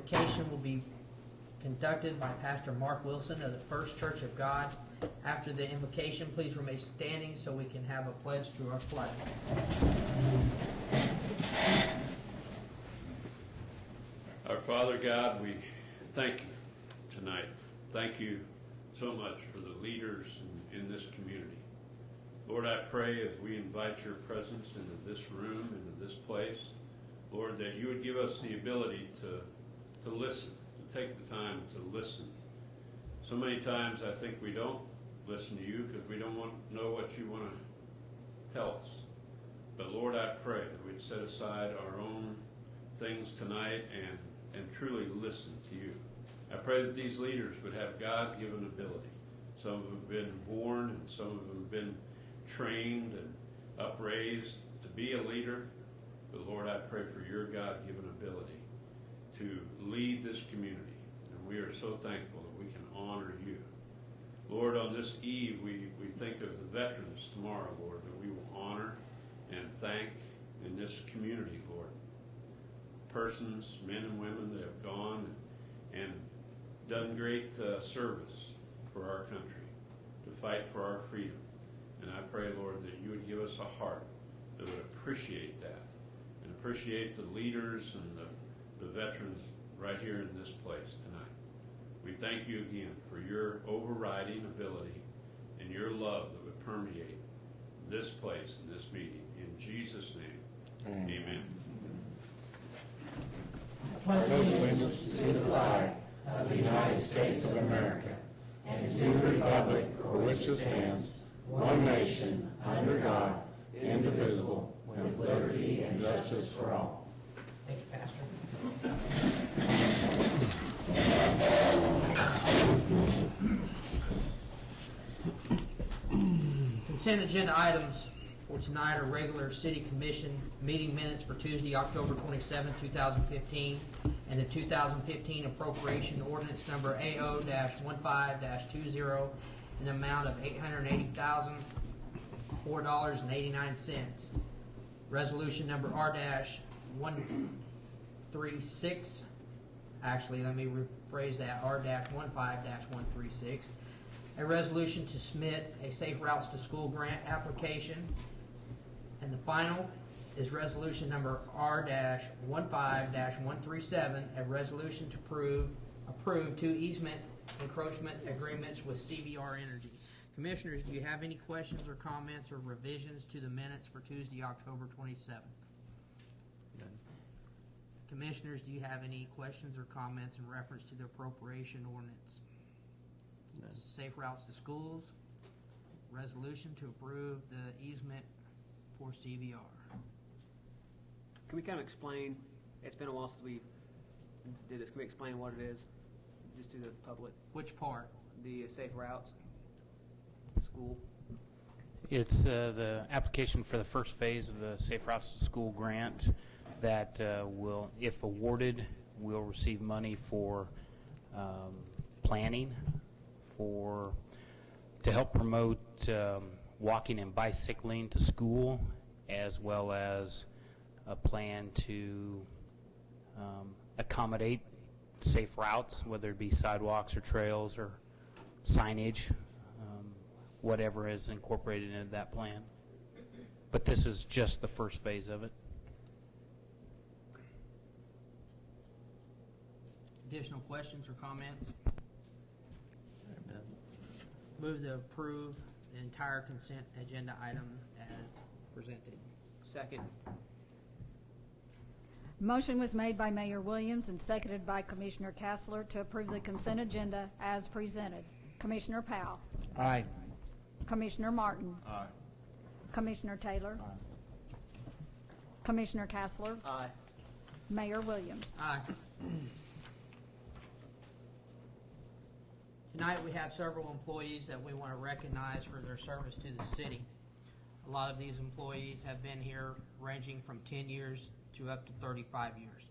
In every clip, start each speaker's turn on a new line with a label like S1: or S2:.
S1: invocation will be conducted by Pastor Mark Wilson of the First Church of God. After the invocation, please remain standing so we can have a pledge to our flag.
S2: Our Father God, we thank you tonight. Thank you so much for the leaders in this community. Lord, I pray as we invite your presence into this room, into this place, Lord, that you would give us the ability to listen, to take the time to listen. So many times I think we don't listen to you because we don't want to know what you want to tell us. But Lord, I pray that we'd set aside our own things tonight and truly listen to you. I pray that these leaders would have God-given ability. Some of them have been born and some of them have been trained and upraised to be a leader. But Lord, I pray for your God-given ability to lead this community. And we are so thankful that we can honor you. Lord, on this eve, we think of the veterans tomorrow, Lord, that we will honor and thank in this community, Lord. Persons, men and women that have gone and done great service for our country, to fight for our freedom. And I pray, Lord, that you would give us a heart that would appreciate that and appreciate the leaders and the veterans right here in this place tonight. We thank you again for your overriding ability and your love that would permeate this place and this meeting. In Jesus' name, amen.
S3: I pledge allegiance to the flag of the United States of America and to the republic for which it stands, one nation, under God, indivisible, with liberty and justice for all.
S1: Thank you, Pastor. Consent agenda items for tonight are regular City Commission meeting minutes for Tuesday, October 27, 2015, and the 2015 appropriation ordinance number AO-15-20 in the amount of $880,004.89. Resolution number R-136. Actually, let me rephrase that. R-15-136. A resolution to submit a Safe Routes to School grant application. And the final is resolution number R-15-137, a resolution to approve two easement encroachment agreements with CVR Energy. Commissioners, do you have any questions or comments or revisions to the minutes for Tuesday, October 27th? None. Commissioners, do you have any questions or comments in reference to the appropriation ordinance? None. Safe Routes to Schools, resolution to approve the easement for CVR.
S4: Can we kind of explain, it's been a while since we did this, can we explain what it is, just to the public?
S1: Which part?
S4: The Safe Routes School.
S5: It's the application for the first phase of the Safe Routes to School grant that will, if awarded, will receive money for planning, to help promote walking and bicycling to school, as well as a plan to accommodate safe routes, whether it be sidewalks or trails or signage, whatever is incorporated into that plan. But this is just the first phase of it.
S1: Additional questions or comments? Move to approve the entire consent agenda item as presented.
S4: Second.
S6: Motion was made by Mayor Williams and seconded by Commissioner Kassler to approve the consent agenda as presented. Commissioner Powell.
S5: Aye.
S6: Commissioner Martin.
S3: Aye.
S6: Commissioner Taylor.
S3: Aye.
S6: Commissioner Kassler.
S4: Aye.
S6: Mayor Williams.
S1: Aye. Tonight we have several employees that we want to recognize for their service to the city. A lot of these employees have been here ranging from 10 years to up to 35 years.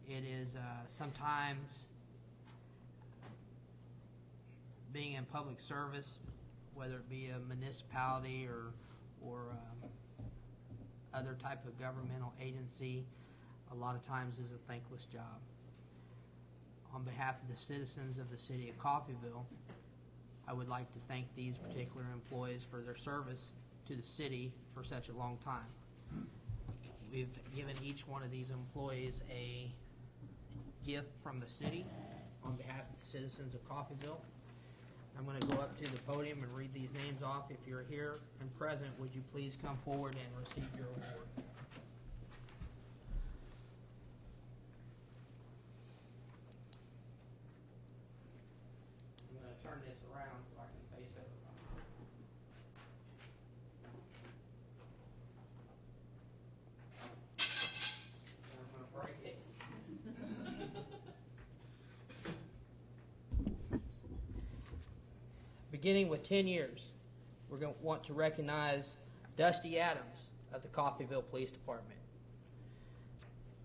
S1: It is sometimes being in public service, whether it be a municipality or other type of governmental agency, a lot of times is a thankless job. On behalf of the citizens of the city of Coffeyville, I would like to thank these particular employees for their service to the city for such a long time. We've given each one of these employees a gift from the city on behalf of the citizens of Coffeyville. I'm going to go up to the podium and read these names off. If you're here and present, would you please come forward and receive your award? I'm going to turn this around so I can face everybody. I'm going to break it. Beginning with 10 years, we're going to want to recognize Dusty Adams of the Coffeyville Police Department,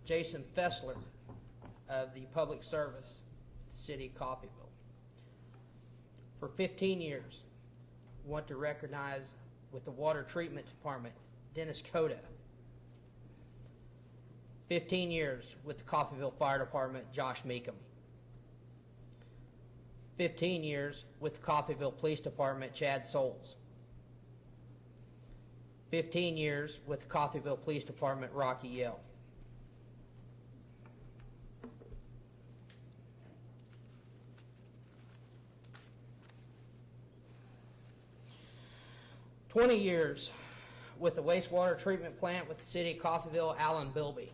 S1: Jason Fessler of the Public Service, City of Coffeyville. For 15 years, we want to recognize with the Water Treatment Department, Dennis Coda. 15 years with the Coffeyville Fire Department, Josh Meekum. 15 years with the Coffeyville Police Department, Chad Souls. 15 years with the Coffeyville Police Department, Rocky Yell. "20 years with the wastewater treatment plant with the city of Coffeyville, Alan Bilby.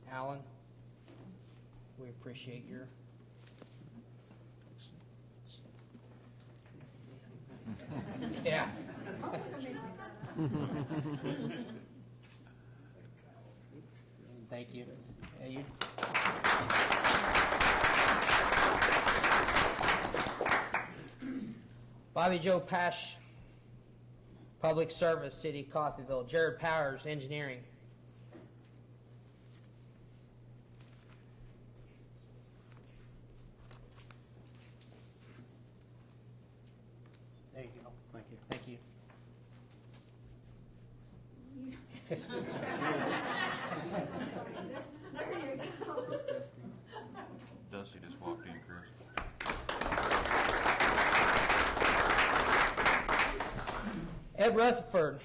S1: 'Alan, we appreciate your yeah. Thank you. Yeah, you. Bobby Joe Pash, Public Service, City of Coffeyville. Jared Powers, Engineering. There you go.
S4: Thank you.
S1: Thank you.
S7: Dusty just walked in, Chris.
S1: Ed Rutherford,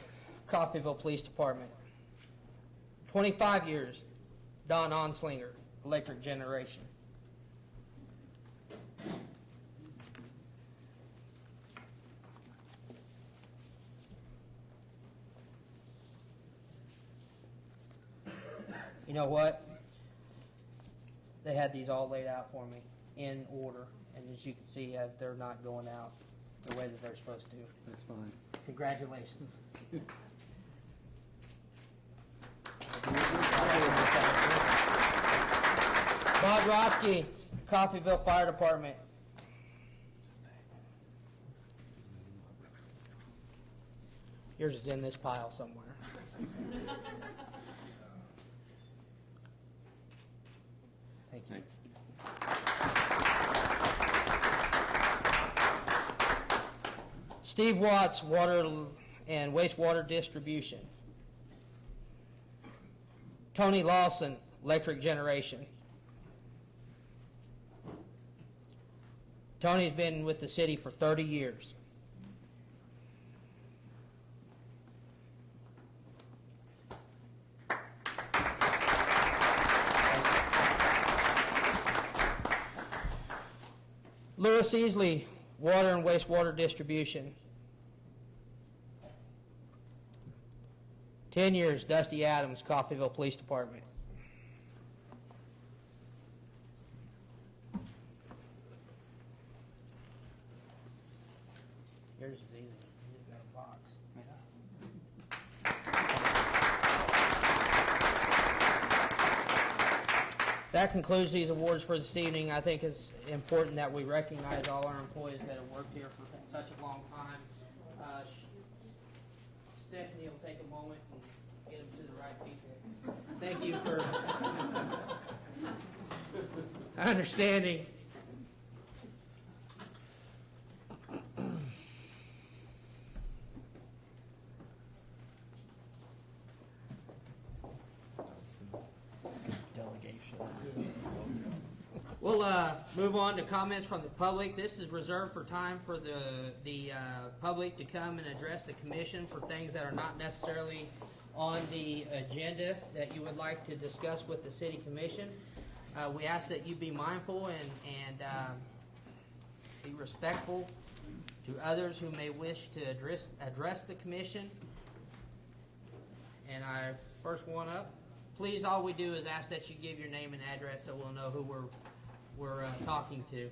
S1: Coffeyville Police Department. 25 years, Don Onslinger, Electric Generation. You know what? They had these all laid out for me in order, and as you can see, they're not going out the way that they're supposed to.
S3: That's fine.
S1: Congratulations. Bob Roski, Coffeyville Fire Department. Yours is in this pile somewhere. Thank you.
S4: Thanks.
S1: Steve Watts, Water and Wastewater Distribution. Tony Lawson, Electric Generation. Tony's been with the city for 30 years. Lewis Easley, Water and Wastewater Distribution. 10 years, Dusty Adams, Coffeyville Police Department. Yours is easy. You've got a box. That concludes these awards for this evening. I think it's important that we recognize all our employees that have worked here for such a long time. Stephanie will take a moment and get them to the right people. Thank you for understanding. We'll move on to comments from the public. This is reserved for time for the public to come and address the commission for things that are not necessarily on the agenda that you would like to discuss with the city commission. We ask that you be mindful and be respectful to others who may wish to address the commission. And our first one up, please, all we do is ask that you give your name and address so we'll know who we're talking to.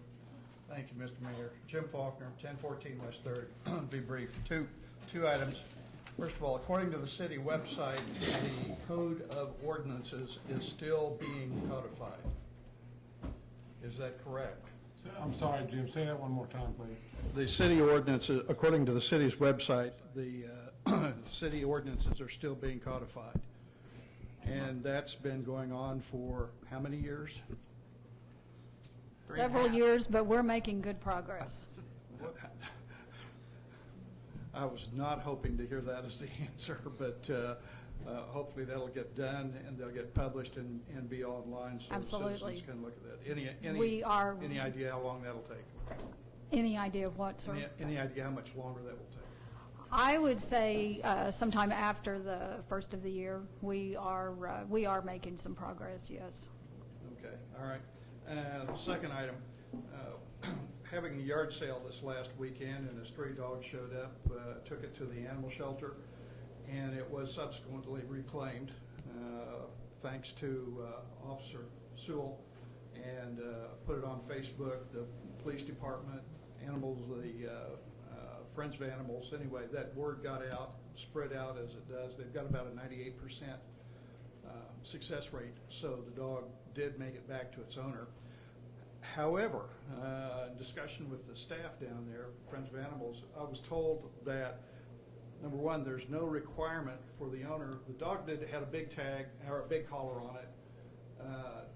S8: Thank you, Mr. Mayor. Jim Faulkner, 1014 West 3rd. Be brief. Two items. First of all, according to the city website, the Code of Ordinances is still being codified. Is that correct?
S9: I'm sorry, Jim, say that one more time, please.
S8: The city ordinances, according to the city's website, the city ordinances are still being codified. And that's been going on for how many years?
S6: Several years, but we're making good progress.
S8: I was not hoping to hear that as the answer, but hopefully that'll get done and they'll get published and be online so
S6: Absolutely.
S8: citizens can look at that. Any idea how long that'll take?
S6: Any idea of what, sir?
S8: Any idea how much longer that will take?
S6: I would say sometime after the first of the year, we are making some progress, yes.
S8: Okay, all right. The second item, having a yard sale this last weekend and a stray dog showed up, took it to the animal shelter, and it was subsequently reclaimed thanks to Officer Sewell, and put it on Facebook, the police department, animals, the Friends of Animals. Anyway, that word got out, spread out as it does. They've got about a 98% success rate, so the dog did make it back to its owner. However, in discussion with the staff down there, Friends of Animals, I was told that, number one, there's no requirement for the owner. The dog had a big tag, or a big collar on it,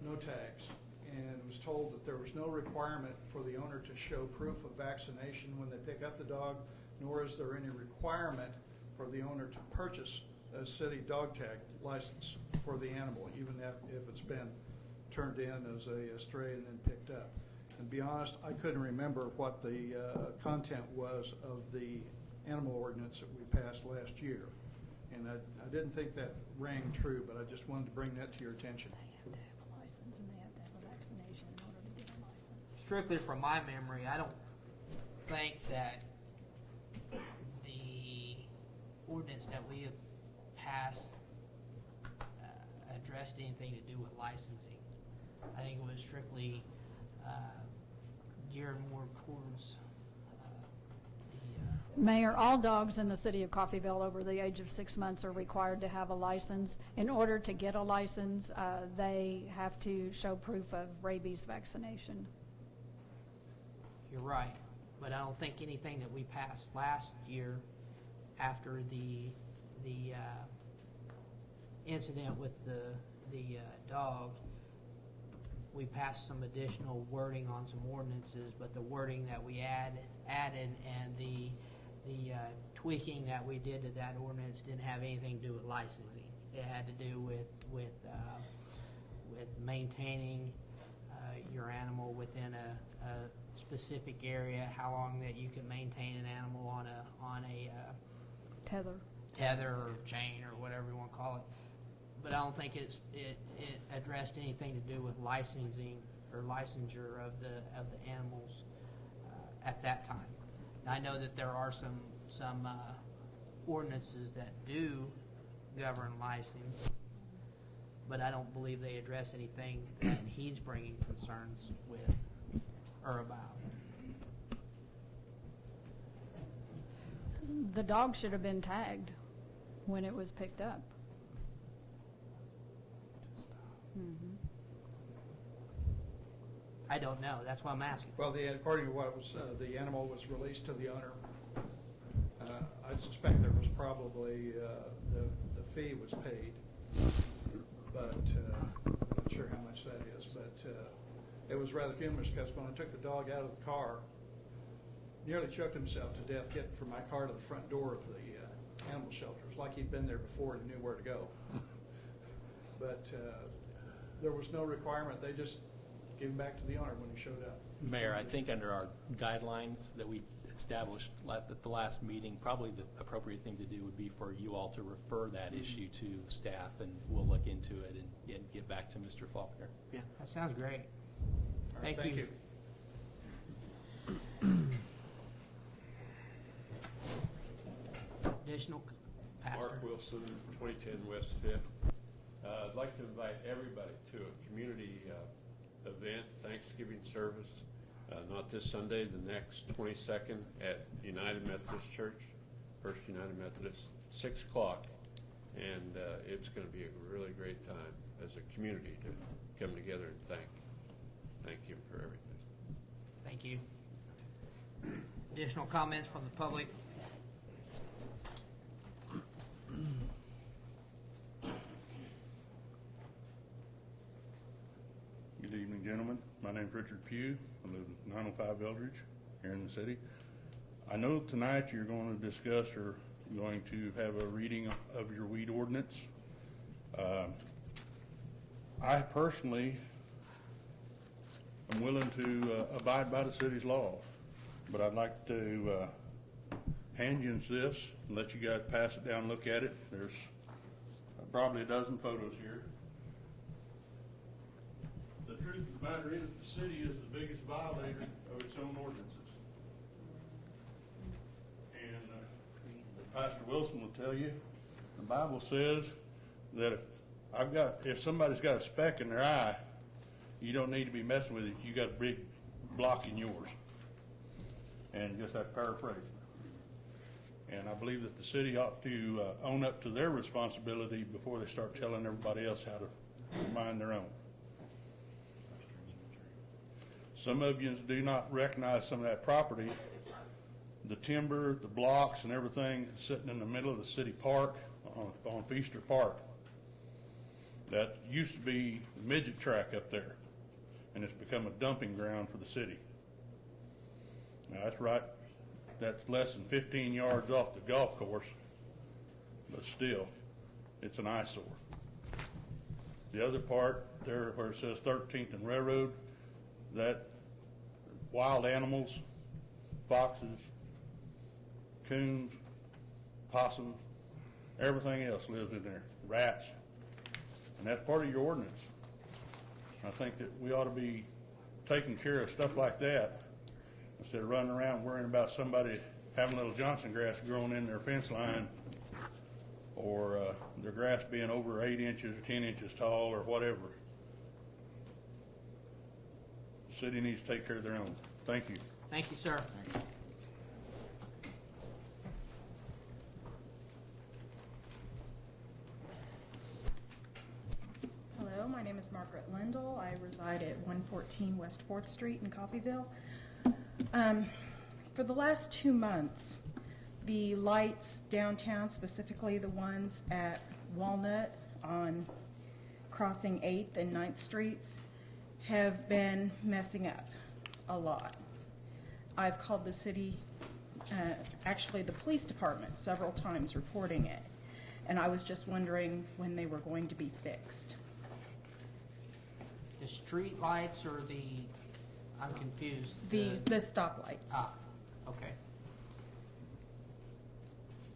S8: no tags, and was told that there was no requirement for the owner to show proof of vaccination when they pick up the dog, nor is there any requirement for the owner to purchase a city dog tag license for the animal, even if it's been turned in as a stray and then picked up. And to be honest, I couldn't remember what the content was of the animal ordinance that we passed last year. And I didn't think that rang true, but I just wanted to bring that to your attention.
S6: They have to have a license and they have to have a vaccination in order to get a license.
S1: Strictly from my memory, I don't think that the ordinance that we have passed addressed anything to do with licensing. I think it was strictly geared more towards
S6: Mayor, all dogs in the city of Coffeyville over the age of 6 months are required to have a license. In order to get a license, they have to show proof of rabies vaccination.
S1: You're right, but I don't think anything that we passed last year after the incident with the dog, we passed some additional wording on some ordinances, but the wording that we added and the tweaking that we did to that ordinance didn't have anything to do with licensing. It had to do with maintaining your animal within a specific area, how long that you can maintain an animal on a tether or chain or whatever you want to call it. But I don't think it addressed anything to do with licensing or licensure of the animals at that time. I know that there are some ordinances that do govern license, but I don't believe they address anything that he's bringing concerns with or about.
S6: The dog should have been tagged when it was picked up. Mm-hmm.
S1: I don't know. That's why I'm asking.
S8: Well, according to what was the animal was released to the owner. I suspect there was probably the fee was paid, but I'm not sure how much that is. But it was rather humorous because when I took the dog out of the car, nearly choked himself to death getting from my car to the front door of the animal shelter. It was like he'd been there before and knew where to go. But there was no requirement. They just gave him back to the owner when he showed up.
S10: Mayor, I think under our guidelines that we established at the last meeting, probably the appropriate thing to do would be for you all to refer that issue to staff, and we'll look into it and get back to Mr. Faulkner.
S4: Yeah.
S1: That sounds great.
S8: All right,
S1: Thank you. Additional, Pastor?
S2: Mark Wilson, 2010 West Fifth. I'd like to invite everybody to a community event, Thanksgiving service, not this Sunday, the next 22nd at United Methodist Church, First United Methodist, 6 o'clock. And it's going to be a really great time as a community to come together and thank him for everything.
S1: Thank you. Additional comments from the public?
S11: Good evening, gentlemen. My name's Richard Pugh. I live at 905 Eldridge here in the city. I know tonight you're going to discuss or going to have a reading of your weed ordinance. I personally am willing to abide by the city's laws, but I'd like to hand you this and let you guys pass it down and look at it. There's probably a dozen photos here. The truth of the matter is the city is the biggest violator of its own ordinances. And Pastor Wilson will tell you, the Bible says that if somebody's got a speck in their eye, you don't need to be messing with it. You got a big block in yours. And just that paraphrase. And I believe that the city ought to own up to their responsibility before they start telling everybody else how to mind their own. Some of you do not recognize some of that property. The timber, the blocks, and everything sitting in the middle of the city park on Feaster Park. That used to be the midget track up there, and it's become a dumping ground for the city. Now that's right, that's less than 15 yards off the golf course, but still, it's an eyesore. The other part there where it says 13th and Railroad, that wild animals, foxes, coons, possums, everything else lives in there, rats, and that's part of your ordinance. I think that we ought to be taking care of stuff like that instead of running around worrying about somebody having little Johnson grass growing in their fence line, or their grass being over 8 inches or 10 inches tall or whatever. The city needs to take care of their own. Thank you.
S1: Thank you, sir.
S12: Hello, my name is Margaret Lindell. I reside at 114 West 4th Street in Coffeyville. For the last 2 months, the lights downtown, specifically the ones at Walnut on crossing 8th and 9th Streets, have been messing up a lot. I've called the city, actually the police department, several times reporting it, and I was just wondering when they were going to be fixed.
S1: The street lights or I'm confused.
S12: The stoplights.
S1: Okay.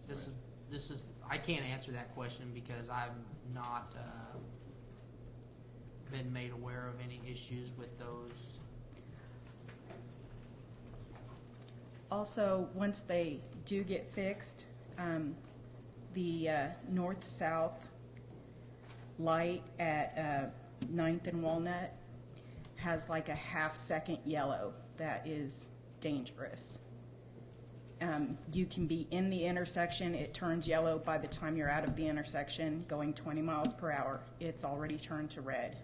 S1: This is, I can't answer that question because I've not been made aware of any issues with those.
S12: Also, once they do get fixed, the north-south light at 9th and Walnut has like a half-second yellow that is dangerous. You can be in the intersection, it turns yellow by the time you're out of the intersection going 20 miles per hour. It's already turned to red.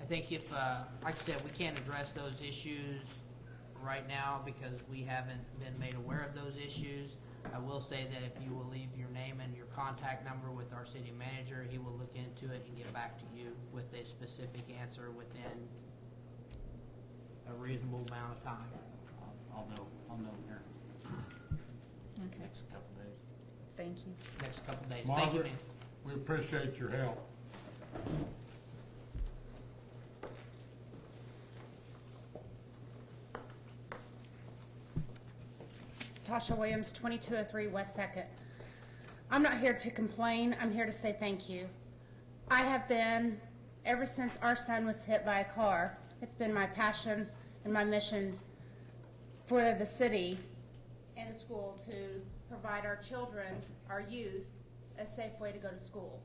S1: I think if, like I said, we can't address those issues right now because we haven't been made aware of those issues. I will say that if you will leave your name and your contact number with our city manager, he will look into it and get back to you with a specific answer within a reasonable amount of time.
S5: I'll know here
S12: Okay,
S5: next couple days.
S12: thank you.
S1: Next couple days. Thank you,
S9: Margaret,
S1: ma'am.
S9: we appreciate your help.
S13: Tasha Williams, 2203 West 2nd. I'm not here to complain. I'm here to say thank you. I have been, ever since our son was hit by a car, it's been my passion and my mission for the city and the school to provide our children, our youth, a safe way to go to school.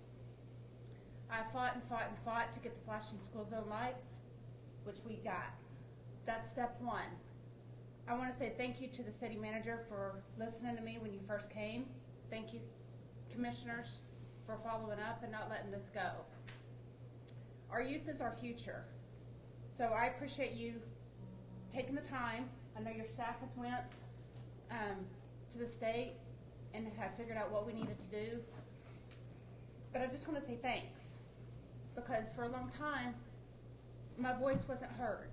S13: I fought and fought and fought to get the flashing school zone lights, which we got. That's step one. I want to say thank you to the city manager for listening to me when you first came. Thank you, commissioners, for following up and not letting this go. Our youth is our future. So I appreciate you taking the time. I know your staff has went to the state and have figured out what we needed to do. But I just want to say thanks, because for a long time, my voice wasn't heard.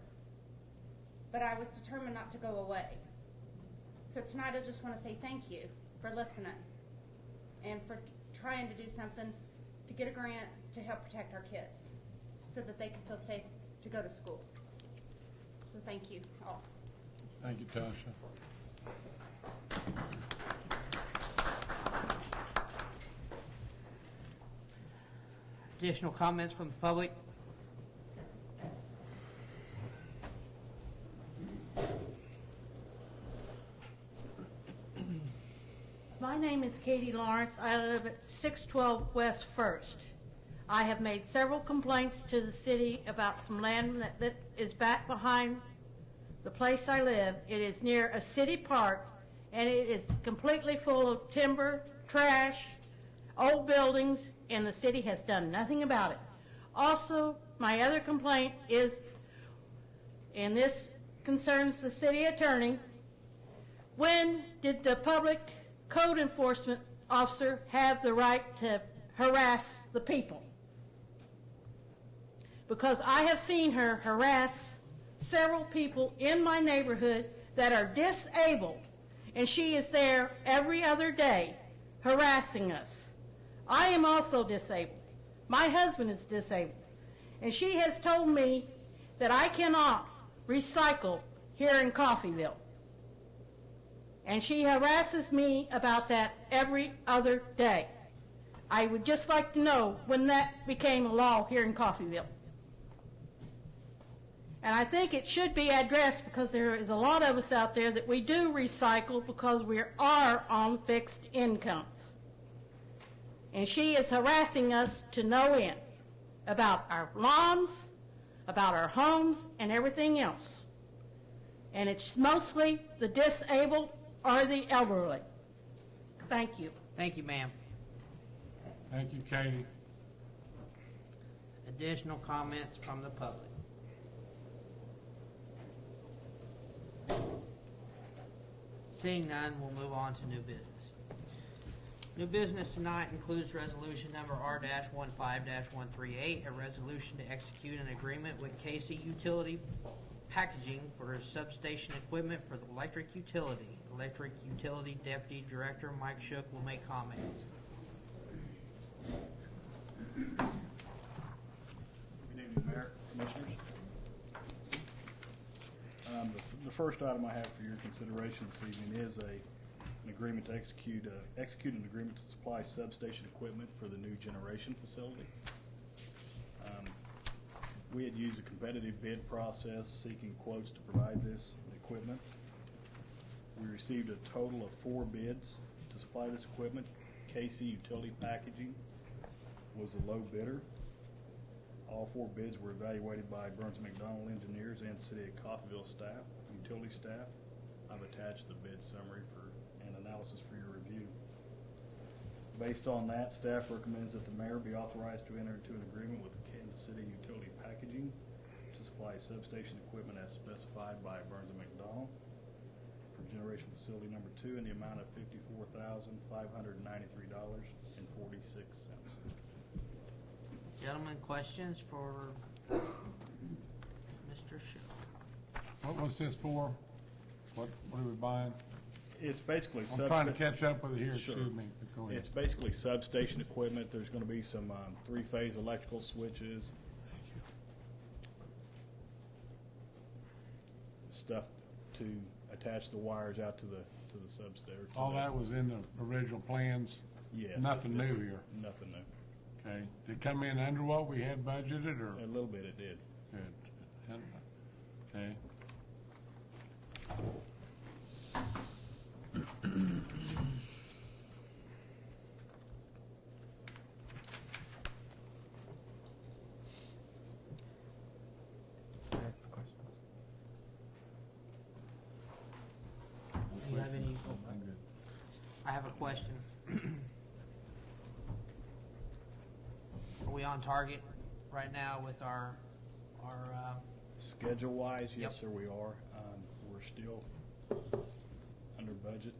S13: But I was determined not to go away. So tonight I just want to say thank you for listening and for trying to do something to get a grant to help protect our kids so that they can feel safe to go to school. So thank you all.
S9: Thank you, Tasha.
S1: Additional comments from the public?
S14: My name is Katie Lawrence. I live at 612 West First. I have made several complaints to the city about some land that is back behind the place I live. It is near a city park, and it is completely full of timber, trash, old buildings, and the city has done nothing about it. Also, my other complaint is, and this concerns the city attorney, when did the public code enforcement officer have the right to harass the people? Because I have seen her harass several people in my neighborhood that are disabled, and she is there every other day harassing us. I am also disabled. My husband is disabled, and she has told me that I cannot recycle here in Coffeyville. And she harasses me about that every other day. I would just like to know when that became a law here in Coffeyville. And I think it should be addressed, because there is a lot of us out there that we do recycle because we are on fixed incomes. And she is harassing us to no end about our lawns, about our homes, and everything else. And it's mostly the disabled or the elderly. Thank you.
S1: Thank you, ma'am.
S9: Thank you, Katie.
S1: Additional comments from the public? Seeing none, we'll move on to new business. New business tonight includes resolution number R-15-138, a resolution to execute an agreement with KC Utility Packaging for substation equipment for the electric utility. Electric Utility Deputy Director Mike Shook will make comments.
S15: Good evening, Mayor, Commissioners. The first item I have for your consideration this evening is an agreement to execute an agreement to supply substation equipment for the new generation facility. We had used a competitive bid process seeking quotes to provide this equipment. We received a total of 4 bids to supply this equipment. KC Utility Packaging was the low bidder. All 4 bids were evaluated by Burns & McDonnell engineers and City of Coffeyville staff, utility staff. I've attached the bid summary and analysis for your review. Based on that, staff recommends that the mayor be authorized to enter into an agreement with Kansas City Utility Packaging to supply substation equipment as specified by Burns & McDonnell for generation facility number 2 in the amount of $54,593.46.
S1: Gentlemen, questions for Mr. Shook?
S9: What was this for? What are we buying?
S15: It's basically
S9: I'm trying to catch up with it here,
S15: Sure.
S9: excuse me, but go ahead.
S15: It's basically substation equipment. There's going to be some 3-phase electrical switches, stuff to attach the wires out to the to the substation.
S9: All that was in the original plans?
S15: Yes.
S9: Nothing new
S15: it's-
S9: here?
S15: Nothing new.
S9: Okay. Did it come in under what we had budgeted, or?
S15: A little bit it did.
S9: Good. Okay.
S1: Do you have any?
S9: I'm good.
S1: I have a question. Are we on target right now with our
S15: Schedule-wise,
S1: Yep.
S15: yes, sir, we are. We're still under budget,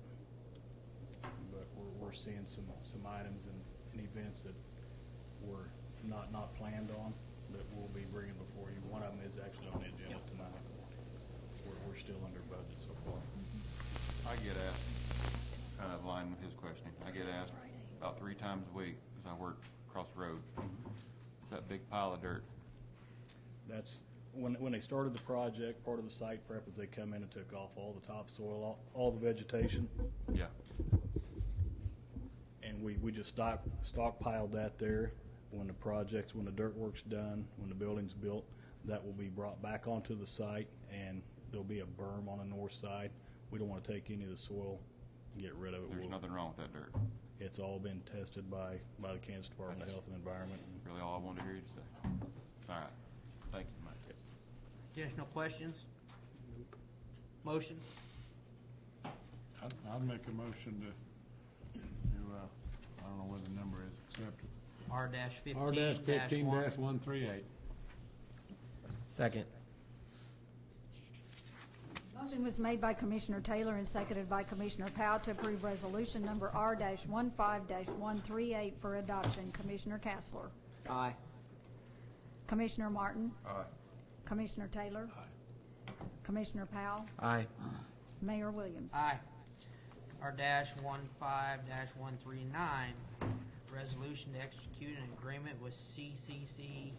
S15: but we're seeing some items and events that were not planned on that we'll be bringing before you. One of them is actually on the agenda tonight. We're still under budget so far.
S7: I get asked, kind of in line with his questioning, I get asked about 3 times a week as I work across the road. It's that big pile of dirt.
S15: That's, when they started the project, part of the site prep was they come in and took off all the topsoil, all the vegetation,
S7: Yeah.
S15: and we just stockpiled that there. When the dirt work's done, when the building's built, that will be brought back onto the site, and there'll be a berm on the north side. We don't want to take any of the soil and get rid of it.
S7: There's nothing wrong with that dirt.
S15: It's all been tested by the Kansas Department of Health and Environment.
S7: Really all I wanted to hear you say. All right. Thank you, Mike.
S1: additional questions? Motion?
S9: I'd make a motion to, I don't know what the number is, accept it.
S1: R-15-1.
S9: 15-138.
S16: Second.
S6: Motion was made by Commissioner Taylor and seconded by Commissioner Powell to approve resolution number R-15-138 for adoption. Commissioner Castler.
S4: Aye.
S6: Commissioner Martin.
S7: Aye.
S6: Commissioner Taylor.
S9: Aye.
S6: Commissioner Powell.
S16: Aye.
S6: Mayor Williams.
S1: Aye. R-15-139, resolution to execute an agreement with CCC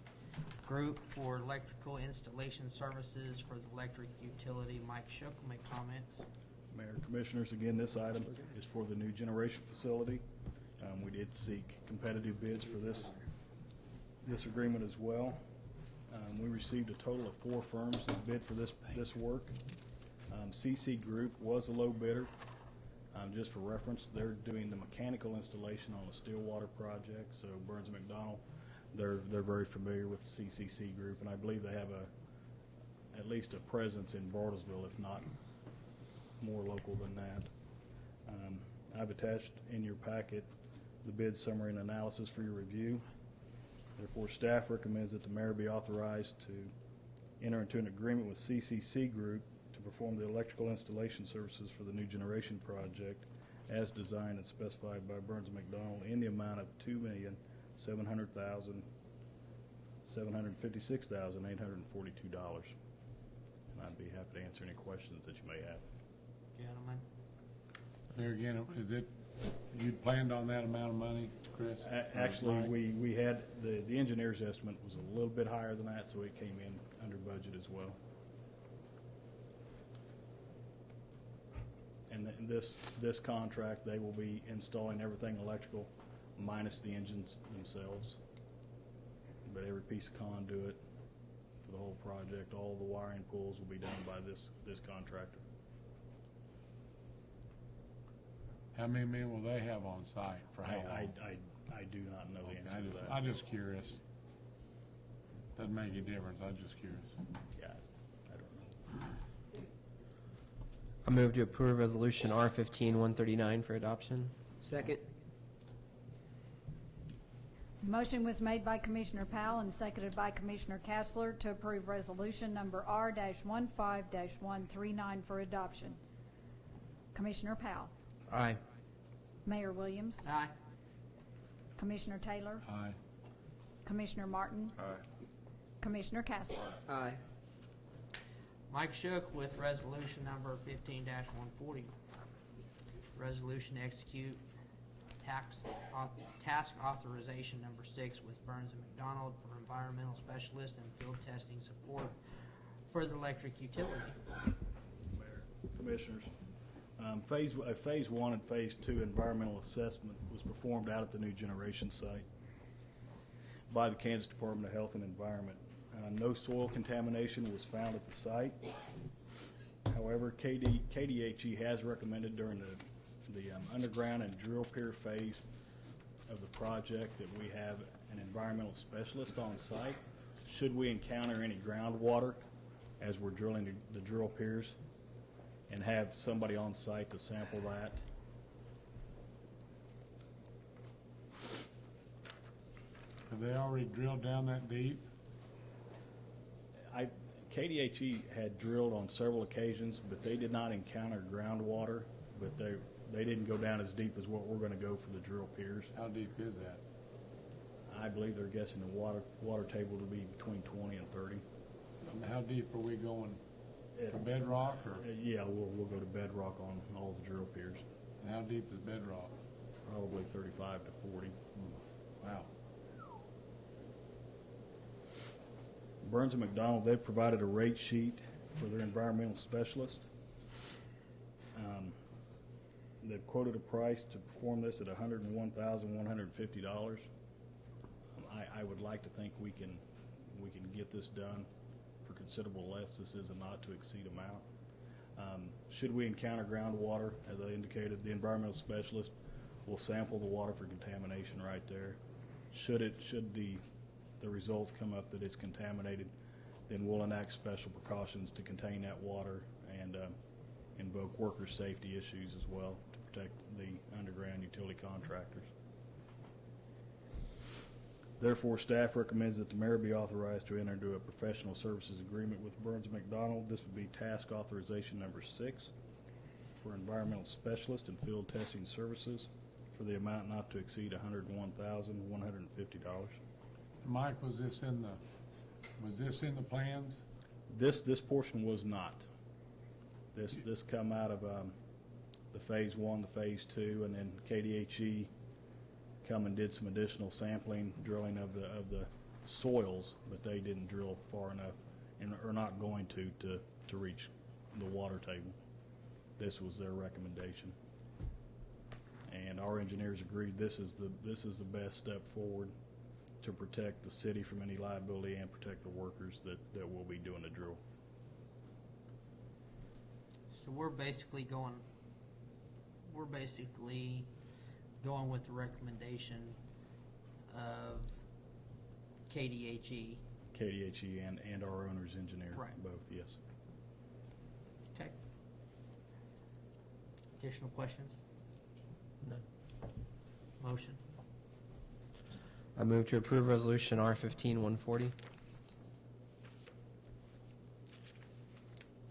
S1: Group for electrical installation services for the electric utility. Mike Shook will make comments.
S15: Mayor, Commissioners, again, this item is for the new generation facility. We did seek competitive bids for this agreement as well. We received a total of 4 firms that bid for this work. CC Group was a low bidder. Just for reference, they're doing the mechanical installation on the Stillwater project, so Burns & McDonnell, they're very familiar with CCC Group, and I believe they have at least a presence in Bartlesville, if not more local than that. I've attached in your packet the bid summary and analysis for your review. Therefore, staff recommends that the mayor be authorized to enter into an agreement with CCC Group to perform the electrical installation services for the new generation project as designed and specified by Burns & McDonnell in the amount of $2,756,842. And I'd be happy to answer any questions that you may have.
S1: Gentlemen.
S9: There again, is it, you planned on that amount of money, Chris?
S15: Actually,
S9: Mike?
S15: we had, the engineer's estimate was a little bit higher than that, so it came in under budget as well. And this contract, they will be installing everything electrical minus the engines themselves. But every piece of conduit for the whole project, all the wiring pulls will be done by this contractor.
S9: How many men will they have on site for how long?
S15: I do not know the answer to that.
S9: I'm just curious. Doesn't make any difference, I'm just curious.
S15: Yeah, I don't know.
S16: I move to approve resolution R-15-139 for adoption.
S4: Second.
S6: Motion was made by Commissioner Powell and seconded by Commissioner Castler to approve resolution number R-15-139 for adoption. Commissioner Powell.
S16: Aye.
S6: Mayor Williams.
S1: Aye.
S6: Commissioner Taylor.
S9: Aye.
S6: Commissioner Martin.
S7: Aye.
S6: Commissioner Castler.
S4: Aye.
S1: Mike Shook with resolution number 15-140. Resolution to execute task authorization number 6 with Burns & McDonnell for environmental specialist and field testing support for the electric utility.
S15: Mayor, Commissioners, Phase 1 and Phase 2 environmental assessment was performed out at the New Generation site by the Kansas Department of Health and Environment. No soil contamination was found at the site. However, KDHE has recommended during the underground and drill pier phase of the project that we have an environmental specialist on site. Should we encounter any groundwater as we're drilling the drill piers, and have somebody on site to sample that.
S9: Have they already drilled down that deep?
S15: KDHE had drilled on several occasions, but they did not encounter groundwater, but they didn't go down as deep as what we're going to go for the drill piers.
S9: How deep is that?
S15: I believe they're guessing the water table to be between 20 and 30.
S9: How deep are we going? To bedrock, or?
S15: Yeah, we'll go to bedrock on all the drill piers.
S9: And how deep is bedrock?
S15: Probably 35 to 40.
S9: Wow.
S15: Burns and McDonald, they've provided a rate sheet for their environmental specialist. They've quoted a price to perform this at $101,150. I would like to think we can get this done for considerable less. This is a not to exceed amount. Should we encounter groundwater, as I indicated, the environmental specialist will sample the water for contamination right there. Should the results come up that it's contaminated, then we'll enact special precautions to contain that water and invoke worker safety issues as well to protect the underground utility contractors. Therefore, staff recommends that the mayor be authorized to enter into a professional services agreement with Burns McDonald. This would be task authorization number 6 for environmental specialist and field testing services for the amount not to exceed $101,150.
S9: Mike, was this in the plans?
S15: This portion was not. This come out of the Phase 1, the Phase 2, and then KDHE come and did some additional sampling, drilling of the soils, but they didn't drill far enough and are not going to reach the water table. This was their recommendation, and our engineers agreed this is the best step forward to protect the city from any liability and protect the workers that will be doing the drill.
S1: So we're basically going with the recommendation of KDHE.
S15: KDHE and our owner's engineer,
S1: Right.
S15: both, yes.
S1: Okay. Additional questions?
S16: No.
S1: Motion?
S16: I move to approve Resolution R-15-140.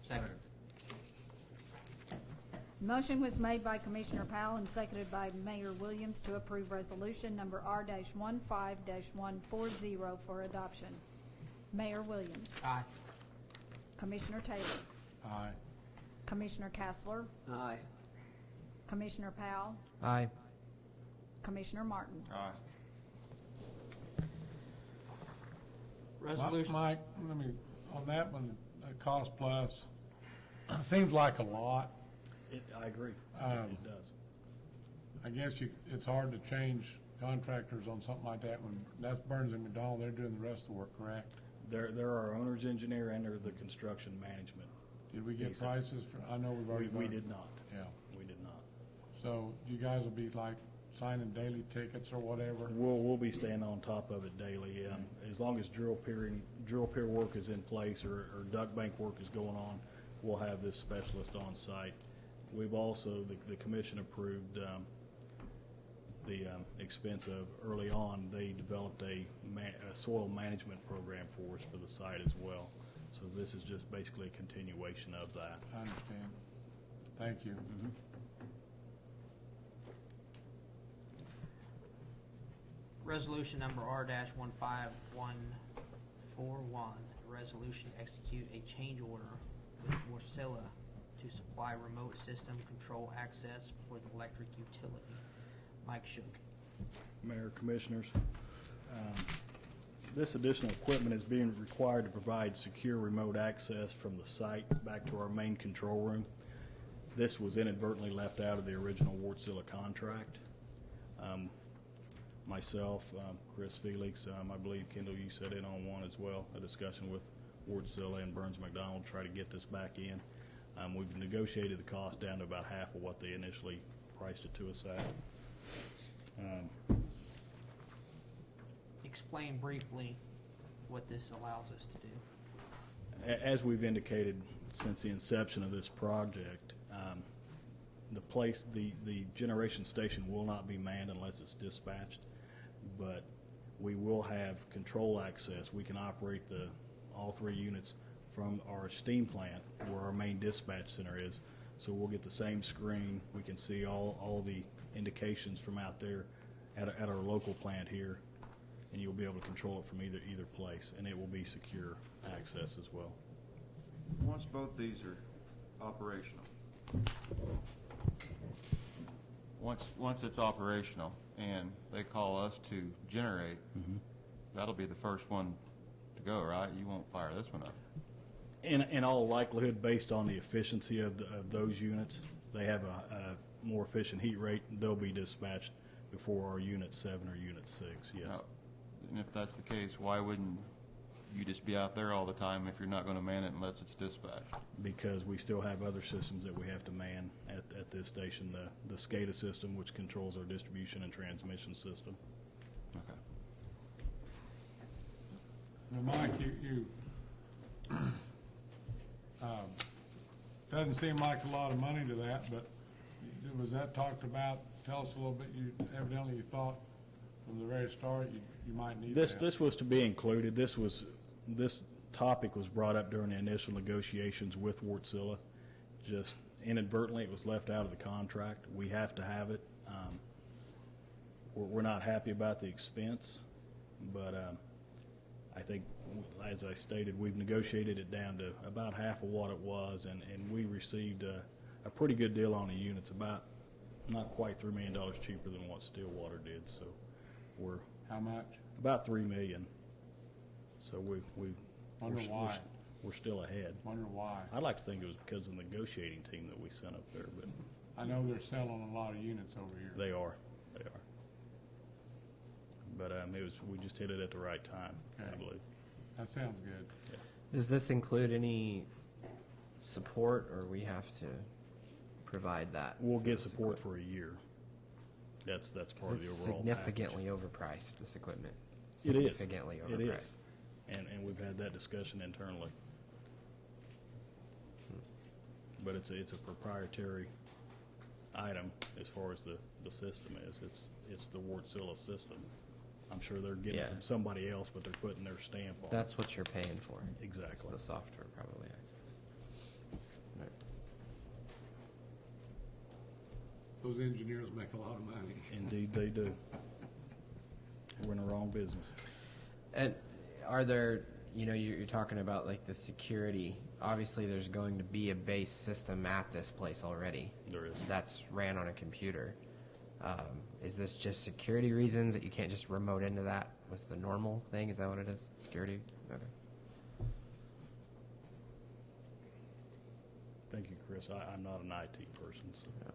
S1: Second.
S6: Motion was made by Commissioner Powell and seconded by Mayor Williams to approve resolution number R-15-140 for adoption. Mayor Williams.
S1: Aye.
S6: Commissioner Taylor.
S9: Aye.
S6: Commissioner Castler.
S4: Aye.
S6: Commissioner Powell.
S16: Aye.
S6: Commissioner Martin.
S7: Aye.
S1: Resolution.
S9: Mike, let me, on that one, cost plus, seems like a lot.
S15: I agree. It does.
S9: I guess it's hard to change contractors on something like that when that's Burns and McDonald, they're doing the rest of the work, correct?
S15: They're our owner's engineer and they're the construction management.
S9: Did we get prices for, I know we've already done.
S15: We did not.
S9: Yeah.
S15: We did not.
S9: So you guys will be like signing daily tickets or whatever?
S15: We'll be staying on top of it daily. As long as drill pier work is in place or duct bank work is going on, we'll have this specialist on site. We've also, the commission approved the expense of, early on, they developed a soil management program for us for the site as well. So this is just basically a continuation of that.
S9: I understand. Thank you.
S15: Mm-hmm.
S1: Resolution number R-15141, resolution to execute a change order with Morcilla to supply remote system control access for the electric utility. Mike Shook.
S15: Mayor, Commissioners, this additional equipment is being required to provide secure remote access from the site back to our main control room. This was inadvertently left out of the original Wartsila contract. Myself, Chris Felix, I believe Kendall, you sat in on one as well, a discussion with Wartsila and Burns McDonald to try to get this back in. We've negotiated the cost down to about half of what they initially priced it to us at.
S1: Explain briefly what this allows us to do.
S15: As we've indicated since the inception of this project, the generation station will not be manned unless it's dispatched, but we will have control access. We can operate all 3 units from our steam plant where our main dispatch center is. So we'll get the same screen. We can see all the indications from out there at our local plant here, and you'll be able to control it from either place, and it will be secure access as well.
S7: Once both these are operational, once it's operational and they call us to generate, that'll be the first one to go, right? You won't fire this one up.
S15: In all likelihood, based on the efficiency of those units, they have a more efficient heat rate. They'll be dispatched before our Unit 7 or Unit 6, yes.
S7: Now, and if that's the case, why wouldn't you just be out there all the time if you're not going to man it unless it's dispatched?
S15: Because we still have other systems that we have to man at this station. The SCADA system, which controls our distribution and transmission system.
S7: Okay.
S9: Now, Mike, you doesn't seem like a lot of money to that, but was that talked about? Tell us a little bit. You evidently thought from the very start you might need that.
S15: This was to be included. This topic was brought up during the initial negotiations with Wartsila. Just inadvertently, it was left out of the contract. We have to have it. We're not happy about the expense, but I think, as I stated, we've negotiated it down to about half of what it was, and we received a pretty good deal on the units, about not quite $3 million cheaper than what Stillwater did. So we're
S9: How much?
S15: about $3 million. So
S9: Wonder why.
S15: we're still ahead.
S9: Wonder why.
S15: I'd like to think it was because of the negotiating team that we sent up there, but
S9: I know they're selling a lot of units over here.
S15: they are. But we just hit it at the right time,
S9: Okay.
S15: I believe.
S9: That sounds good.
S16: Does this include any support, or we have to provide that?
S15: We'll
S16: for
S15: get
S16: this
S15: support
S16: equipment?
S15: for a year. That's
S16: 'Cause
S15: part of the
S16: it's
S15: overall
S16: significantly overpriced, this equipment.
S15: It is.
S16: Significantly
S15: It
S16: overpriced.
S15: is. And we've had that discussion internally. But it's a proprietary item as far as the system is. It's the Wartsila system. I'm sure they're getting it
S16: Yeah.
S15: from somebody else, but they're putting their stamp on it.
S16: That's what you're paying for.
S15: Exactly.
S16: It's the software probably access. Right.
S9: Those engineers make a lot of money.
S15: Indeed, they do. We're in the wrong business.
S16: And are there, you're talking about like the security. Obviously, there's going to be a base system at this place already.
S15: There is.
S16: That's ran on a computer. Is this just security reasons that you can't just remote into that with the normal thing? Is that what it is? Security? Okay.
S15: Thank you, Chris. I'm not an IT person, so.
S16: Yeah.